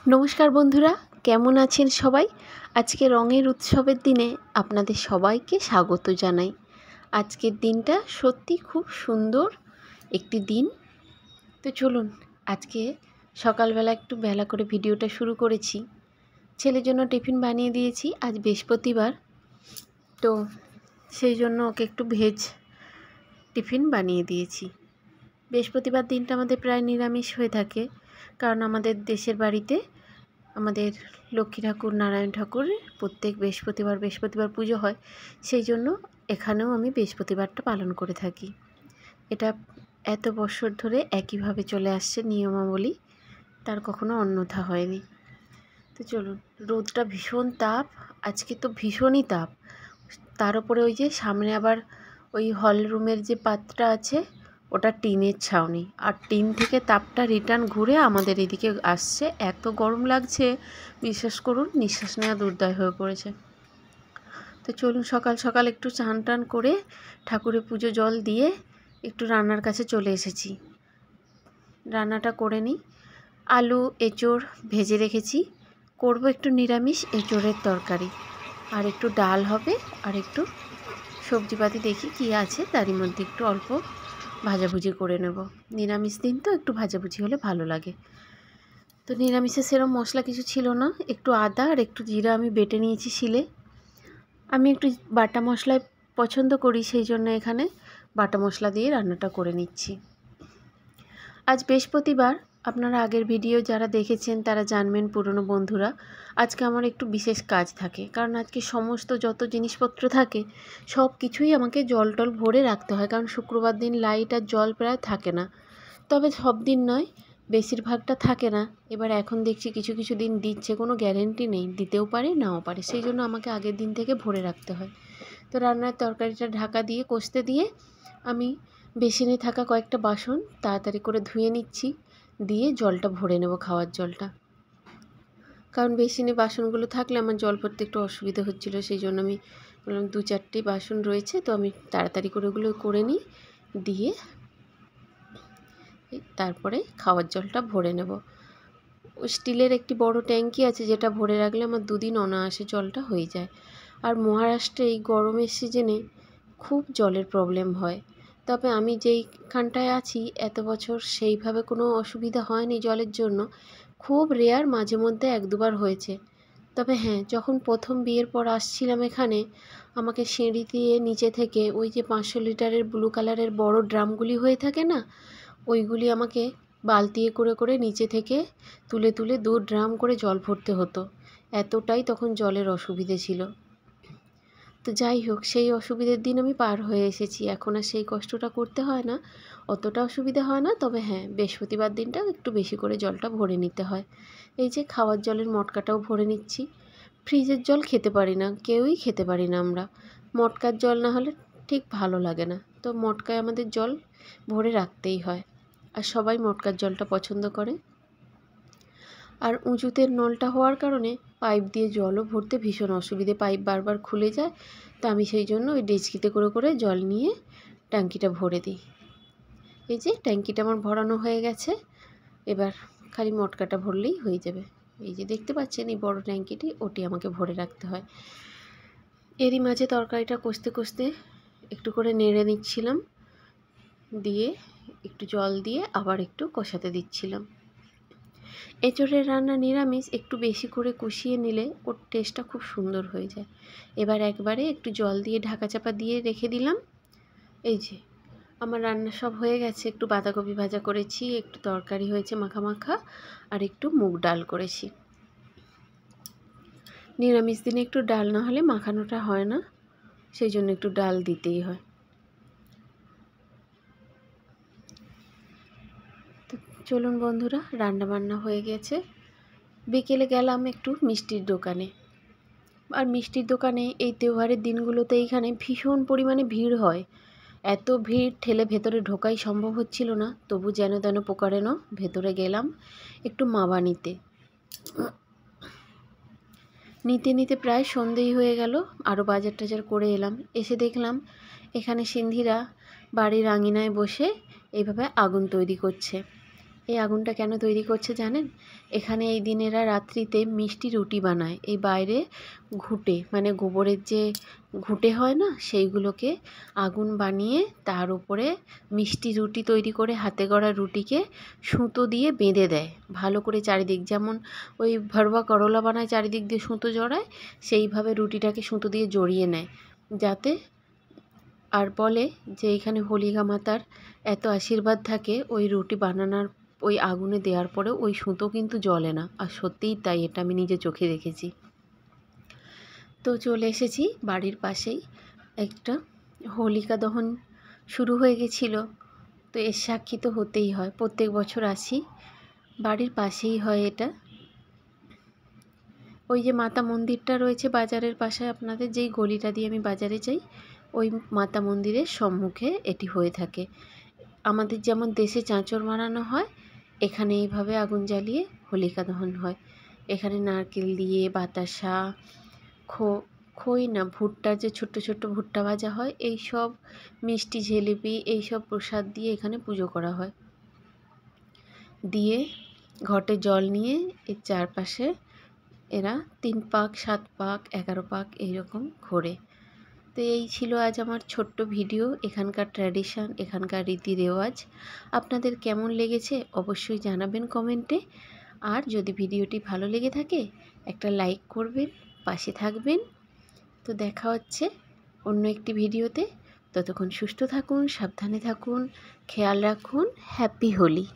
নমস্কার বন্ধুরা, কেমন আছেন সবাই? আজকে রঙের উৎসবের দিনে আপনাদের সবাইকে স্বাগত জানাই। আজকের দিনটা সত্যি খুব সুন্দর একটি দিন। তো চলুন, আজকে সকালবেলা একটু বেলা করে ভিডিওটা শুরু করেছি। ছেলের জন্য টিফিন বানিয়ে দিয়েছি, আজ বৃহস্পতিবার, তো সেই জন্য ওকে একটু ভেজ টিফিন বানিয়ে দিয়েছি। বৃহস্পতিবার দিনটা আমাদের প্রায় নিরামিষ হয়ে থাকে, কারণ আমাদের দেশের বাড়িতে আমাদের লক্ষ্মী ঠাকুর, নারায়ণ ঠাকুরের প্রত্যেক বৃহস্পতিবার পুজো হয়। সেই জন্য এখানেও আমি বৃহস্পতিবারটা পালন করে থাকি। এটা এত বছর ধরে একইভাবে চলে আসছে নিয়মাবলী, তার কখনো অন্যথা হয়নি। তো চলুন, রোদটা ভীষণ তাপ, আজকে তো ভীষণই তাপ। তার উপরে ওই যে সামনে আবার ওই হল রুমের যে পাতটা আছে ওটা টিনের ছাউনি, আর টিন থেকে তাপটা রিটার্ন ঘুরে আমাদের এদিকে আসছে। এত গরম লাগছে, বিশ্বাস করুন, নিঃশ্বাস নেওয়া দুর্দায় হয়ে পড়েছে। তো চলুন, সকাল সকাল একটু চান টান করে ঠাকুরের পুজো জল দিয়ে একটু রান্নার কাছে চলে এসেছি। রান্নাটা করে নিই। আলু এঁচোড় ভেজে রেখেছি, করব একটু নিরামিষ এঁচোড়ের তরকারি, আর একটু ডাল হবে, আর একটু সবজিপাতি দেখি কি আছে, তারই মধ্যে একটু অল্প ভাজাভুজি করে নেব। নিরামিষ দিন তো একটু ভাজাভুজি হলে ভালো লাগে। তো নিরামিষে সেরকম মশলা কিছু ছিল না, একটু আদা আর একটু জিরা আমি বেটে নিয়েছি শিলে। আমি একটু বাটা মশলায় পছন্দ করি, সেই জন্য এখানে বাটা মশলা দিয়ে রান্নাটা করে নিচ্ছি। আজ বৃহস্পতিবার, আপনারা আগের ভিডিও যারা দেখেছেন তারা জানবেন, পুরনো বন্ধুরা, আজকে আমার একটু বিশেষ কাজ থাকে, কারণ আজকে সমস্ত যত জিনিসপত্র থাকে সব কিছুই আমাকে জল টল ভরে রাখতে হয়, কারণ শুক্রবার দিন লাইট আর জল প্রায় থাকে না। তবে সব দিন নয়, বেশিরভাগটা থাকে না। এবার এখন দেখছি কিছু কিছু দিন দিচ্ছে, কোনো গ্যারেন্টি নেই, দিতেও পারে নাও পারে, সেই জন্য আমাকে আগের দিন থেকে ভরে রাখতে হয়। তো রান্নার তরকারিটা ঢাকা দিয়ে কষতে দিয়ে আমি বেসিনে থাকা কয়েকটা বাসন তাড়াতাড়ি করে ধুয়ে নিচ্ছি, দিয়ে জলটা ভরে নেব, খাওয়ার জলটা। কারণ বেসিনে বাসনগুলো থাকলে আমার জল ভরতে একটু অসুবিধা হচ্ছিলো, সেই জন্য আমি বললাম 2-4টি বাসন রয়েছে, তো আমি তাড়াতাড়ি করে ওগুলো করে নিই, দিয়ে তারপরে খাওয়ার জলটা ভরে নেব। স্টিলের একটি বড় ট্যাঙ্কি আছে, যেটা ভরে রাখলে আমার 2 দিন অনায়াসে জলটা হয়ে যায়। আর মহারাষ্ট্রে এই গরমের সিজনে খুব জলের প্রবলেম হয়, তবে আমি যেইখানটায় আছি এত বছর সেইভাবে কোনো অসুবিধা হয়নি জলের জন্য। খুব রেয়ার, মাঝে মধ্যে 1-2বার হয়েছে। তবে হ্যাঁ, যখন প্রথম বিয়ের পর আসছিলাম এখানে, আমাকে সিঁড়ি দিয়ে নিচে থেকে ওই যে 500 লিটারের ব্লু কালারের বড় ড্রামগুলি হয়ে থাকে না, ওইগুলি আমাকে বালতিয়ে করে করে নিচে থেকে তুলে তুলে 2 ড্রাম করে জল ভরতে হতো। এতটাই তখন জলের অসুবিধে ছিল। তো যাই হোক, সেই অসুবিধার দিন আমি পার হয়ে এসেছি, এখন আর সেই কষ্টটা করতে হয় না, অতটা অসুবিধা হয় না। তবে হ্যাঁ, বৃহস্পতিবার দিনটা একটু বেশি করে জলটা ভরে নিতে হয়। এই যে খাওয়ার জলের মটকাটাও ভরে নিচ্ছি। ফ্রিজের জল খেতে পারি না, কেউই খেতে পারি না আমরা। মটকার জল না হলে ঠিক ভালো লাগে না, তো মটকায় আমাদের জল ভরে রাখতেই হয়, আর সবাই মটকার জলটা পছন্দ করে। আর উঁচুতে নলটা হওয়ার কারণে পাইপ দিয়ে জলও ভরতে ভীষণ অসুবিধে, পাইপ বারবার খুলে যায়। তো আমি সেই জন্য ওই ডেচকিতে করে করে জল নিয়ে ট্যাঙ্কিটা ভরে দিই। এই যে ট্যাঙ্কিটা আমার ভরানো হয়ে গেছে, এবার খালি মটকাটা ভরলেই হয়ে যাবে। এই যে দেখতে পাচ্ছেন এই বড় ট্যাঙ্কিটি, ওটি আমাকে ভরে রাখতে হয়। এরই মাঝে তরকারিটা কষতে কষতে একটু করে নেড়ে নিচ্ছিলাম, দিয়ে একটু জল দিয়ে আবার একটু কষাতে দিচ্ছিলাম। এঁচোড়ের রান্না নিরামিষ একটু বেশি করে কষিয়ে নিলে ওর টেস্টটা খুব সুন্দর হয়ে যায়। এবার একবারে একটু জল দিয়ে ঢাকা চাপা দিয়ে রেখে দিলাম। এই যে আমার রান্না সব হয়ে গেছে, একটু বাঁধাকপি ভাজা করেছি, একটু তরকারি হয়েছে মাখা মাখা, আর একটু মুগ ডাল করেছি। নিরামিষ দিনে একটু ডাল না হলে মাখানোটা হয় না, সেই জন্য একটু ডাল দিতেই হয়। তো চলুন বন্ধুরা, রান্না বান্না হয়ে গেছে। বিকেলে গেলাম একটু মিষ্টির দোকানে, আর মিষ্টির দোকানে এই তেওহারের দিনগুলোতে এইখানে ভীষণ পরিমাণে ভিড় হয়। এত ভিড় ঠেলে ভেতরে ঢোকাই সম্ভব হচ্ছিল না, তবু যেন তেন প্রকারেণ ভেতরে গেলাম একটু মাবা নিতে। নিতে নিতে প্রায় সন্ধেই হয়ে গেল, আরও বাজার টাজার করে এলাম। এসে দেখলাম এখানে সিন্ধিরা বাড়ির আঙিনায় বসে এইভাবে আগুন তৈরি করছে। এই আগুনটা কেন তৈরি করছে জানেন? এখানে এই দিনেরা রাত্রিতে মিষ্টি রুটি বানায়। এই বাইরে ঘুঁটে মানে গোবরের যে ঘুঁটে হয় না, সেইগুলোকে আগুন বানিয়ে তার উপরে মিষ্টি রুটি তৈরি করে হাতে গড়া রুটিকে সুতো দিয়ে বেঁধে দেয় ভালো করে চারিদিক, যেমন ওই ভরবা করলা বানায় চারিদিক দিয়ে সুতো জড়ায়, সেইভাবে রুটিটাকে সুতো দিয়ে জড়িয়ে নেয় যাতে, আর বলে যে এইখানে হোলিকা মাতার এত আশীর্বাদ থাকে ওই রুটি বানানোর ওই আগুনে দেওয়ার পরেও ওই সুতো কিন্তু জ্বলে না। আর সত্যিই তাই, এটা আমি নিজে চোখে দেখেছি। তো চলে এসেছি বাড়ির পাশেই, একটা হোলিকা দহন শুরু হয়ে গেছিলো। তো এর সাক্ষী তো হতেই হয়, প্রত্যেক বছর আসি, বাড়ির পাশেই হয় এটা। ওই যে মাতা মন্দিরটা রয়েছে বাজারের পাশে, আপনাদের যেই গলিটা দিয়ে আমি বাজারে যাই, ওই মাতা মন্দিরের সম্মুখে এটি হয়ে থাকে। আমাদের যেমন দেশে চাঁচর মারানো হয়, এখানে এইভাবে আগুন জ্বালিয়ে হোলিকা দহন হয়। এখানে নারকেল দিয়ে, বাতাসা, খই না, ভুট্টার যে ছোট্ট ছোট্ট ভুট্টা ভাজা হয়, এই সব মিষ্টি জিলিপি এইসব প্রসাদ দিয়ে এখানে পুজো করা হয়। দিয়ে ঘটে জল নিয়ে এর চারপাশে এরা 3 পাক 7 পাক 11 পাক এইরকম ঘোরে। তো এই ছিল আজ আমার ছোট্ট ভিডিও, এখানকার ট্র্যাডিশন, এখানকার রীতি রেওয়াজ। আপনাদের কেমন লেগেছে অবশ্যই জানাবেন কমেন্টে। আর যদি ভিডিওটি ভালো লেগে থাকে একটা লাইক করবেন, পাশে থাকবেন। তো দেখা হচ্ছে অন্য একটি ভিডিওতে। ততক্ষণ সুস্থ থাকুন, সাবধানে থাকুন, খেয়াল রাখুন। হ্যাপি হোলি।